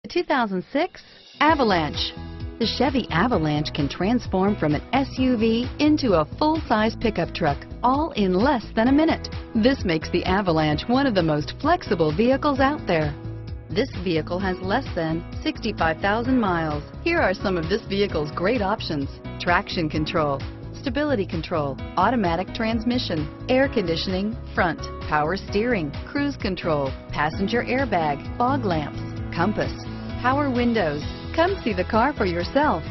2006 Avalanche. The Chevy Avalanche can transform from an SUV into a full-size pickup truck, all in less than a minute. This makes the Avalanche one of the most flexible vehicles out there. This vehicle has less than 65,000 miles. Here are some of this vehicle's great options: traction control, stability control, automatic transmission, air conditioning, front, power steering, cruise control, passenger airbag, fog lamps, compass, power windows. Come see the car for yourself.